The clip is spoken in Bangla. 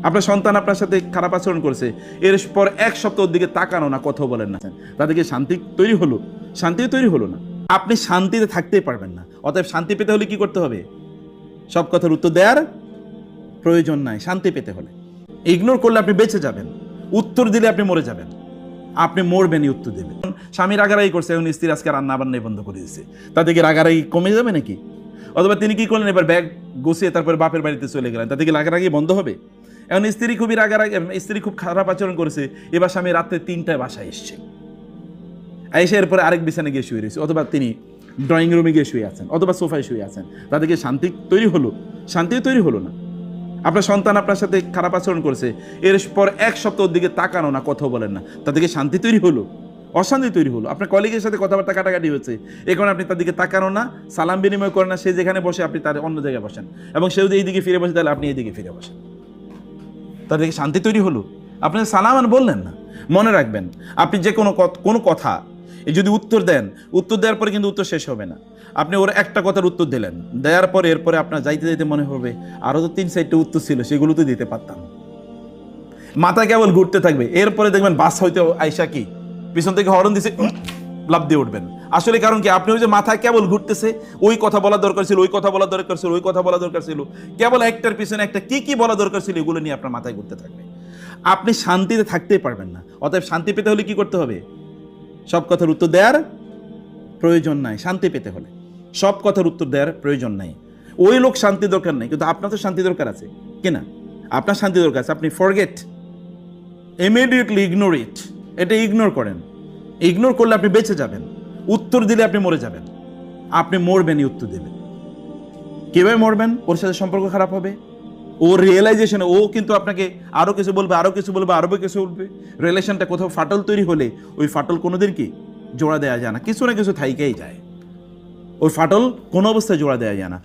আপনার সন্তান আপনার সাথে খারাপ আচরণ করেছে, এরপর এক সপ্তাহের দিকে তাকানো না, কথা বলেন না, তাদেরকে শান্তি তৈরি হলো? শান্তিও তৈরি হলো না। আপনি শান্তিতে থাকতেই পারবেন না। অতএব শান্তি পেতে হলে কি করতে হবে? সব কথার উত্তর দেওয়ার প্রয়োজন নাই। শান্তি পেতে হলে ইগনোর করলে আপনি বেঁচে যাবেন, উত্তর দিলে আপনি মরে যাবেন। আপনি মরবেনই উত্তর দিলে। স্বামী রাগারাগি করছে, এখন স্ত্রী আজকে রান্না বান্নাই বন্ধ করে দিচ্ছে, তাতে কি রাগারাগি কমে যাবে নাকি? অথবা তিনি কি করলেন, এবার ব্যাগ গুছিয়ে তারপরে বাপের বাড়িতে চলে গেলেন, তাতে কি রাগারাগি বন্ধ হবে? এখন স্ত্রী খুবই রাগারাগি, স্ত্রী খুব খারাপ আচরণ করেছে, এবার স্বামী রাত্রে 3টায় বাসায় এসছে, এসে এরপরে আরেক বিছানে গিয়ে শুয়ে রয়েছে, অথবা তিনি ড্রয়িং রুমে গিয়ে শুয়ে আছেন, অথবা সোফায় শুয়ে আছেন, তাদেরকে শান্তি তৈরি হলো? শান্তিও তৈরি হলো না। আপনার সন্তান আপনার সাথে খারাপ আচরণ করেছে, এরপর এক সপ্তাহের দিকে তাকানো না, কথা বলেন না, তাদেরকে শান্তি তৈরি হলো? অশান্তি তৈরি হলো। আপনার কলিগের সাথে কথাবার্তা কাটাকাটি হচ্ছে, এই কারণে আপনি তাদেরকে তাকানো না, সালাম বিনিময় করেন না, সে যেখানে বসে আপনি তার অন্য জায়গায় বসেন, এবং সে যদি এইদিকে ফিরে বসে তাহলে আপনি এইদিকে ফিরে বসেন, তাদেরকে শান্তি তৈরি হলো? আপনি সালাম বললেন না। মনে রাখবেন, আপনি যে কোনো কথা যদি উত্তর দেন, উত্তর দেওয়ার পরে কিন্তু উত্তর শেষ হবে না। আপনি ওর একটা কথার উত্তর দিলেন, দেওয়ার পরে এরপরে আপনার যাইতে যাইতে মনে হবে আরও তো 3-4টা উত্তর ছিল, সেগুলো তো দিতে পারতাম। মাথা কেবল ঘুরতে থাকবে, এরপরে দেখবেন বাস হয়তো আইসা কি পিছন থেকে হরন দিছে, লাফ দিয়ে উঠবেন। আসলে কারণ কি, আপনি ওই যে মাথায় কেবল ঘুরতেছে, ওই কথা বলা দরকার ছিল, ওই কথা বলা দরকার ছিল, ওই কথা বলা দরকার ছিল, কেবল একটার পিছনে একটা কি বলা দরকার ছিল, এগুলো নিয়ে আপনার মাথায় ঘুরতে থাকবে। আপনি শান্তিতে থাকতেই পারবেন না। অতএব শান্তি পেতে হলে কি করতে হবে? সব কথার উত্তর দেওয়ার প্রয়োজন নাই। শান্তি পেতে হলে সব কথার উত্তর দেওয়ার প্রয়োজন নাই। ওই লোক শান্তি দরকার নাই, কিন্তু আপনার তো শান্তি দরকার আছে কিনা? আপনার শান্তি দরকার আছে, আপনি ফরগেট, ইমিডিয়েটলি ইগনোর ইট। এটা ইগনোর করেন। ইগনোর করলে আপনি বেঁচে যাবেন, উত্তর দিলে আপনি মরে যাবেন। আপনি মরবেনই উত্তর দিলে। কিভাবে মরবেন? ওর সাথে সম্পর্ক খারাপ হবে, ও রিয়েলাইজেশনে ও কিন্তু আপনাকে আরো কিছু বলবে, আরো কিছু বলবে, আরো কিছু বলবে। রিলেশনটা কোথাও ফাটল তৈরি হলে ওই ফাটল কোনোদিন কি জোড়া দেওয়া যায় না, কিছু না কিছু থাইকেই যায়। ওই ফাটল কোনো অবস্থায় জোড়া দেওয়া যায় না।